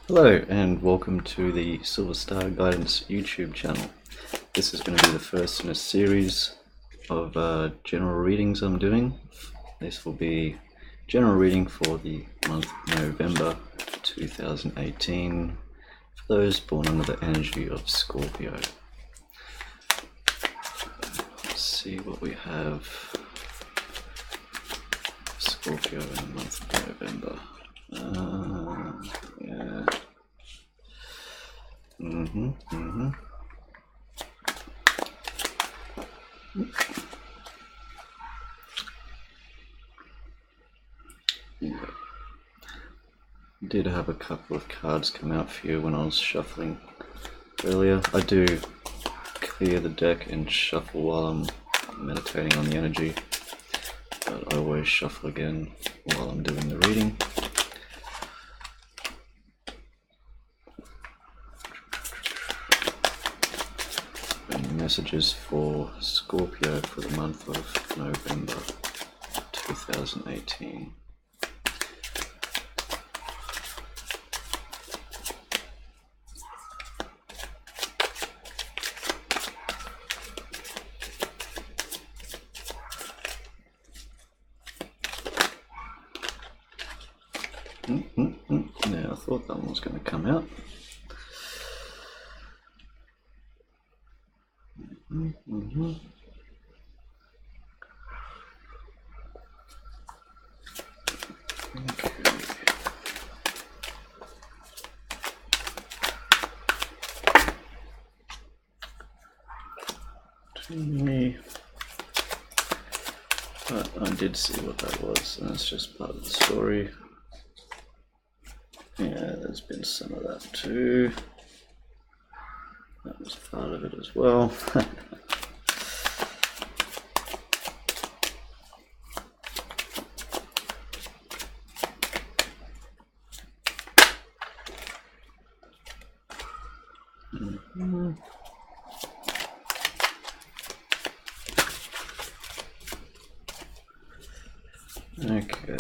Hello and welcome to the Silver Star Guidance YouTube channel. This is going to be the first in a series of general readings I'm doing. This will be general reading for the month of November 2018 for those born under the energy of Scorpio. Let's see what we have for Scorpio in the month of November. Yeah. Yeah. Did have a couple of cards come out for you when I was shuffling earlier. I do clear the deck and shuffle while I'm meditating on the energy, but I always shuffle again while I'm doing the reading. Messages for Scorpio for the month of November 2018. Yeah, I thought that one was going to come out. Me, but I did see what that was, and it's just part of the story. Yeah, there's been some of that too. That was part of it as well. Okay,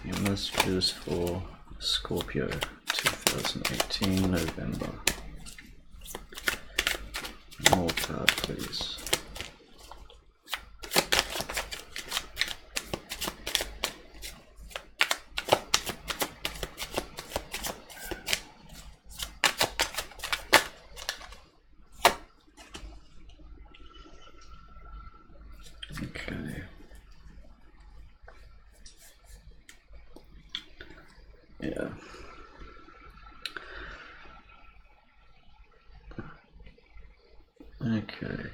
your messages for Scorpio 2018 November. More card, please. Okay. Yeah. Okay.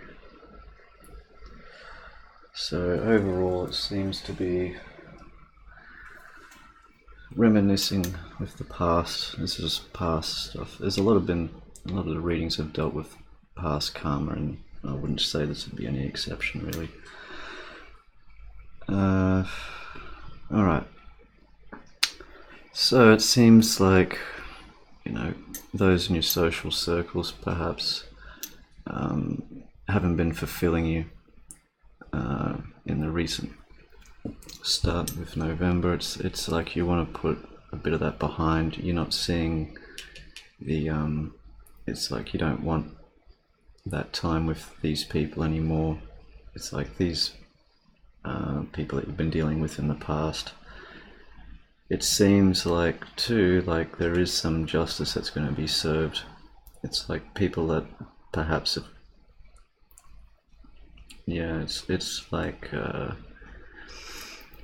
So overall it seems to be reminiscing with the past. This is past stuff. There's a lot of the readings have dealt with past karma, and I wouldn't say this would be any exception really. Alright. So it seems like, those in your social circles perhaps haven't been fulfilling you in the recent start with November. It's like you want to put a bit of that behind. You're not seeing the it's like you don't want that time with these people anymore. It's like these people that you've been dealing with in the past. It seems like too, like there is some justice that's going to be served. It's like people that perhaps have, it's like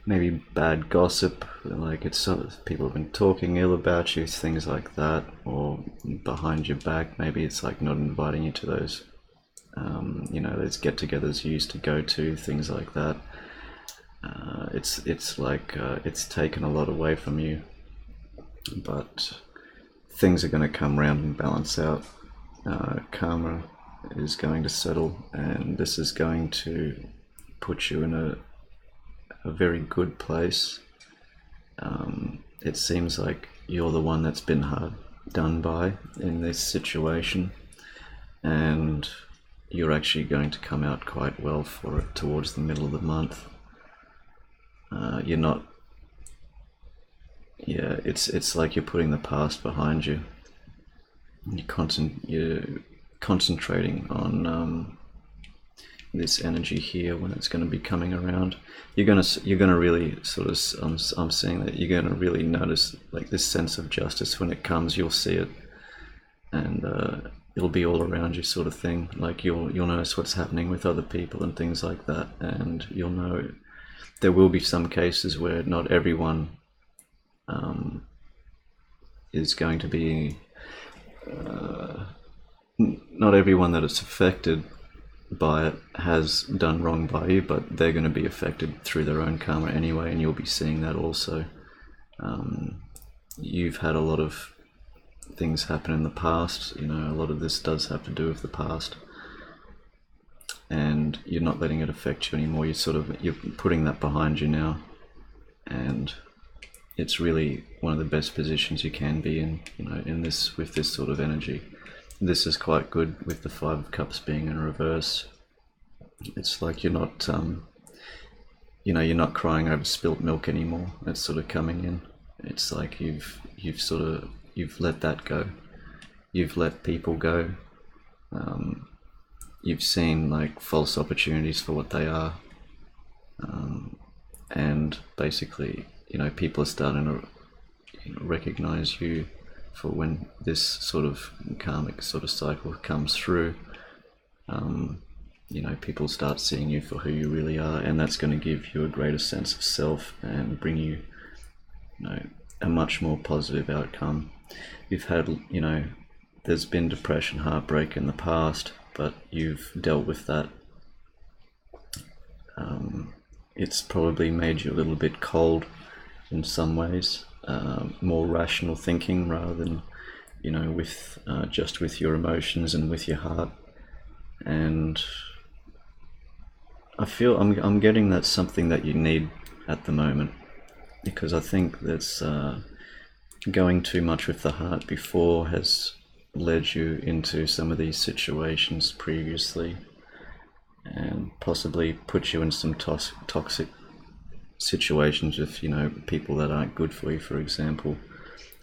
maybe bad gossip, like it's sort of people have been talking ill about you, things like that, or behind your back. Maybe it's like not inviting you to those those get-togethers you used to go to, things like that. It's like it's taken a lot away from you, but things are going to come round and balance out. Karma is going to settle, and this is going to put you in a very good place. It seems like you're the one that's been hard done by in this situation, and you're actually going to come out quite well for it towards the middle of the month. You're not, yeah, it's like you're putting the past behind you. you're concentrating on this energy here when it's going to be coming around. You're gonna really sort of, I'm seeing that you're gonna really notice like this sense of justice when it comes. You'll see it, and it'll be all around you, sort of thing. Like you'll notice what's happening with other people and things like that, and you'll know there will be some cases where not everyone is going to be, not everyone that is affected by it has done wrong by you, but they're going to be affected through their own karma anyway, and you'll be seeing that also. You've had a lot of things happen in the past, you know, a lot of this does have to do with the past, and you're not letting it affect you anymore. You're putting that behind you now, and it's really one of the best positions you can be in, you know, in this, with this sort of energy. This is quite good with the Five of Cups being in reverse. It's like you're not, you know, you're not crying over spilt milk anymore. It's sort of coming in. It's like you've let that go. You've let people go. You've seen like false opportunities for what they are, and basically, you know, people are starting to, you know, recognize you for when this sort of karmic sort of cycle comes through. You know, people start seeing you for who you really are, and that's going to give you a greater sense of self and bring you, you know, a much more positive outcome. You've had, you know, there's been depression, heartbreak in the past, but you've dealt with that. It's probably made you a little bit cold in some ways, more rational thinking rather than, you know, with just with your emotions and with your heart. And I feel I'm getting that's something that you need at the moment, because I think that's going too much with the heart before has led you into some of these situations previously, and possibly put you in some toxic situations with, you know, people that aren't good for you, for example,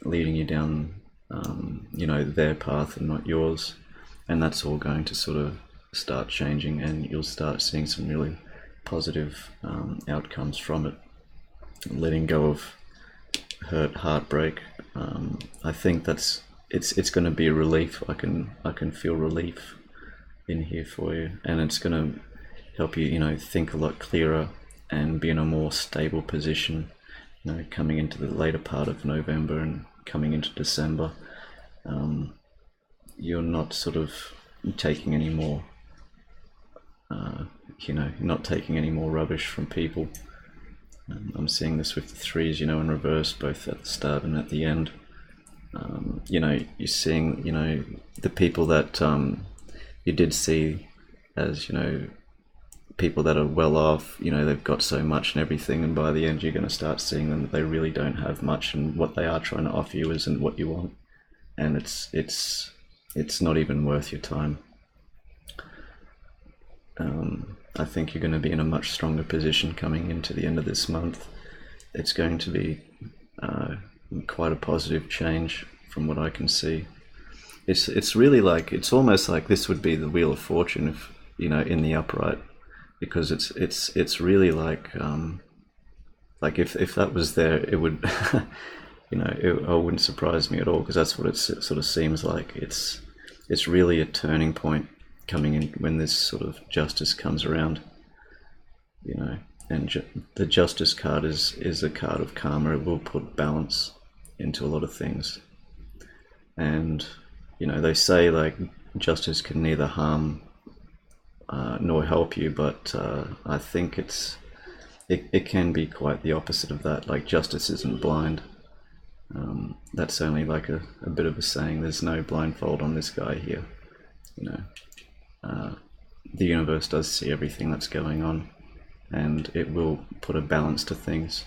leading you down, you know, their path and not yours. And that's all going to sort of start changing, and you'll start seeing some really positive outcomes from it. Letting go of hurt, heartbreak. I think that's it's going to be a relief. I can feel relief in here for you, and it's going to help you, you know, think a lot clearer and be in a more stable position, you know, coming into the later part of November and coming into December. You're not sort of taking any more, you know, not taking any more rubbish from people. I'm seeing this with the threes, you know, in reverse, both at the start and at the end. You know, you're seeing, you know, the people that you did see as, you know, people that are well off, you know, they've got so much and everything, and by the end you're going to start seeing them that they really don't have much, and what they are trying to offer you isn't what you want, and it's not even worth your time. I think you're going to be in a much stronger position coming into the end of this month. It's going to be quite a positive change from what I can see. It's really like, it's almost like this would be the Wheel of Fortune, if, you know, in the upright, because it's really like if that was there, it would you know, it wouldn't surprise me at all, because that's what it sort of seems like. It's really a turning point coming in when this sort of justice comes around, you know. And the justice card is a card of karma. It will put balance into a lot of things, and, you know, they say like justice can neither harm nor help you, but I think it can be quite the opposite of that. Like, justice isn't blind. That's only like a bit of a saying. There's no blindfold on this guy here, you know. The universe does see everything that's going on, and it will put a balance to things,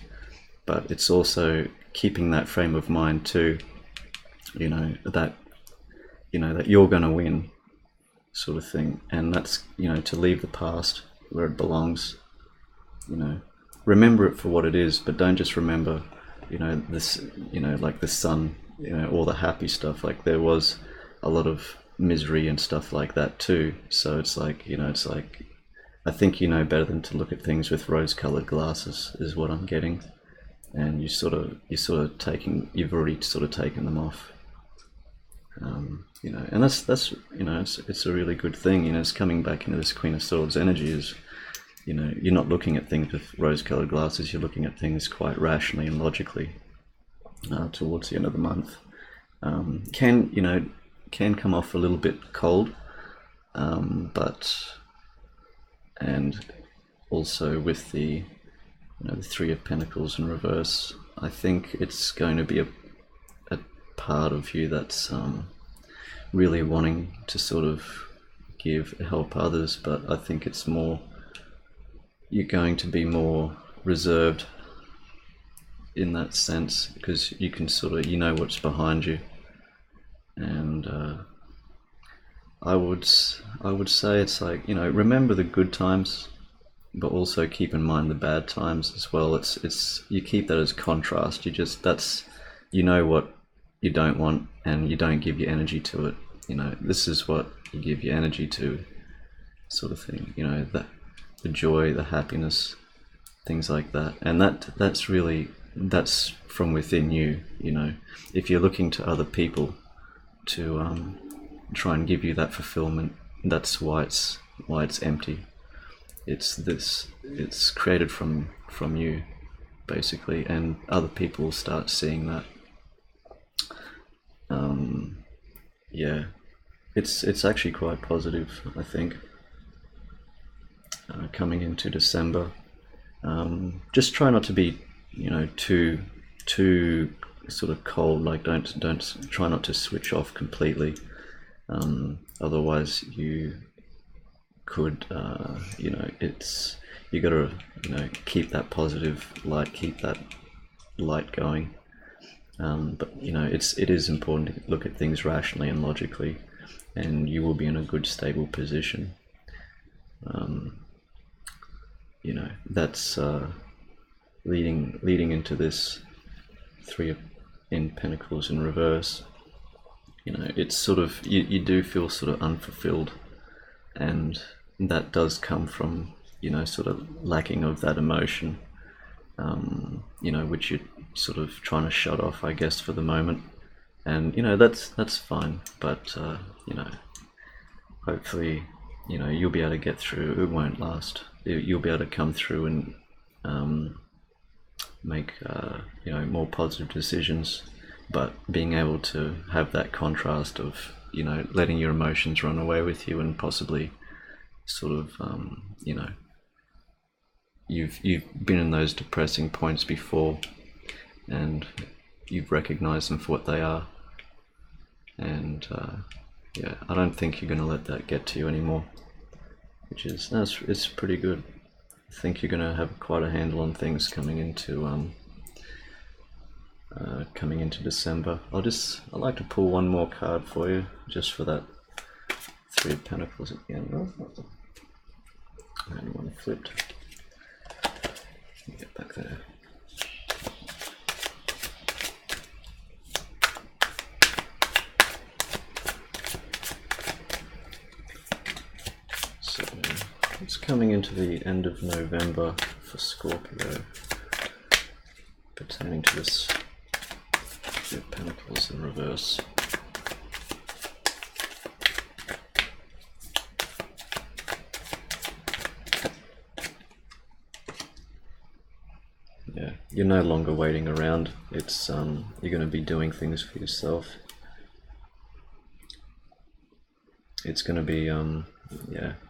but it's also keeping that frame of mind too, you know, that you're going to win, sort of thing. And that's, you know, to leave the past where it belongs, you know, remember it for what it is, but don't just remember, you know, this, you know, like the sun, you know, all the happy stuff. Like, there was a lot of misery and stuff like that too. So it's like, it's like, I think you know better than to look at things with rose-colored glasses, is what I'm getting. And you've already sort of taken them off. And that's it's a really good thing. It's coming back into this Queen of Swords energy. Is you're not looking at things with rose-colored glasses. You're looking at things quite rationally and logically. Towards the end of the month, can come off a little bit cold, and also with the the Three of Pentacles in reverse, I think it's going to be a part of you that's really wanting to sort of help others, but I think it's more, you're going to be more reserved in that sense, because you can sort of, what's behind you. And I would say it's like, remember the good times, but also keep in mind the bad times as well. It's you keep that as contrast. That's what you don't want, and you don't give your energy to it. This is what you give your energy to, sort of thing. The joy, the happiness, things like that. And that's from within you. If you're looking to other people to try and give you that fulfillment, that's why it's empty. It's created from you, basically, and other people will start seeing that. Yeah, it's actually quite positive, I think, coming into December. Just try not to be too sort of cold. Like don't try not to switch off completely. Otherwise you could you gotta keep that positive light, keep that light going. But it is important to look at things rationally and logically, and you will be in a good stable position. That's leading into this Three of Pentacles in reverse. It's sort of, you do feel sort of unfulfilled, and that does come from sort of lacking of that emotion, which you're sort of trying to shut off, I guess, for the moment. And that's fine, but hopefully you'll be able to get through. It won't last. You'll be able to come through and make more positive decisions, but being able to have that contrast of letting your emotions run away with you, and possibly sort of you've been in those depressing points before, and you've recognized them for what they are, and I don't think you're going to let that get to you anymore, which is it's pretty good. I think you're going to have quite a handle on things coming into December. I'd like to pull one more card for you, just for that Three of Pentacles at the end. And one flipped. Get back there. So it's coming into the end of November for Scorpio, pertaining to this Three of Pentacles in reverse. Yeah, you're no longer waiting around. It's you're going to be doing things for yourself. It's going to be you're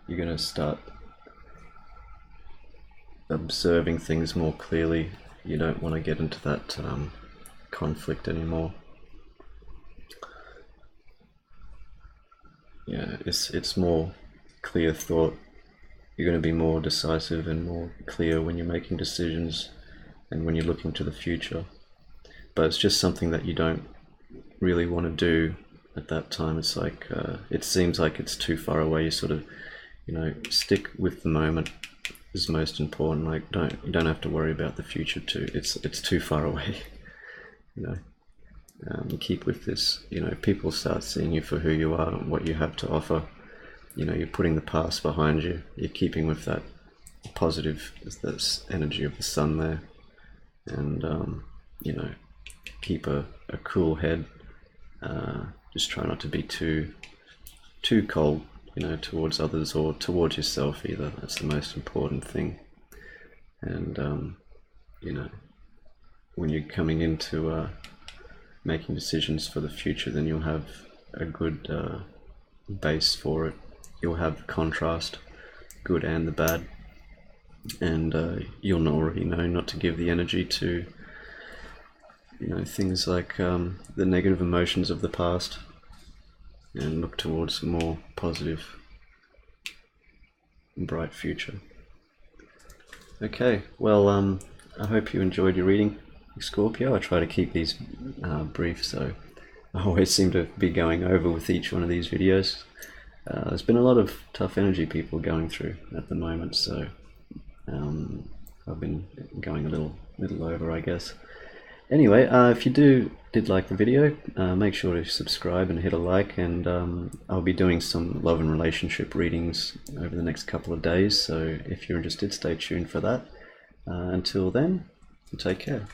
going to start observing things more clearly. You don't want to get into that conflict anymore. Yeah, it's more clear thought. You're going to be more decisive and more clear when you're making decisions and when you're looking to the future. But it's just something that you don't really want to do at that time. It's like it seems like it's too far away. You sort of stick with the moment is most important. Like you don't have to worry about the future too. It's too far away. You keep with this, you know, people start seeing you for who you are and what you have to offer. You know, you're putting the past behind you. You're keeping with that positive, this energy of the sun there, and you know, keep a cool head. Just try not to be too cold, you know, towards others or towards yourself either. That's the most important thing. And you know, when you're coming into making decisions for the future, then you'll have a good base for it. You'll have contrast, good and the bad, and you'll already know not to give the energy to, you know, things like the negative emotions of the past, and look towards a more positive and bright future. Okay, well, I hope you enjoyed your reading, Scorpio. I try to keep these brief, so I always seem to be going over with each one of these videos. There's been a lot of tough energy people going through at the moment, so I've been going a little over, I guess. Anyway, if you did like the video, make sure to subscribe and hit a like, and I'll be doing some love and relationship readings over the next couple of days, so if you're interested, stay tuned for that. Until then, take care.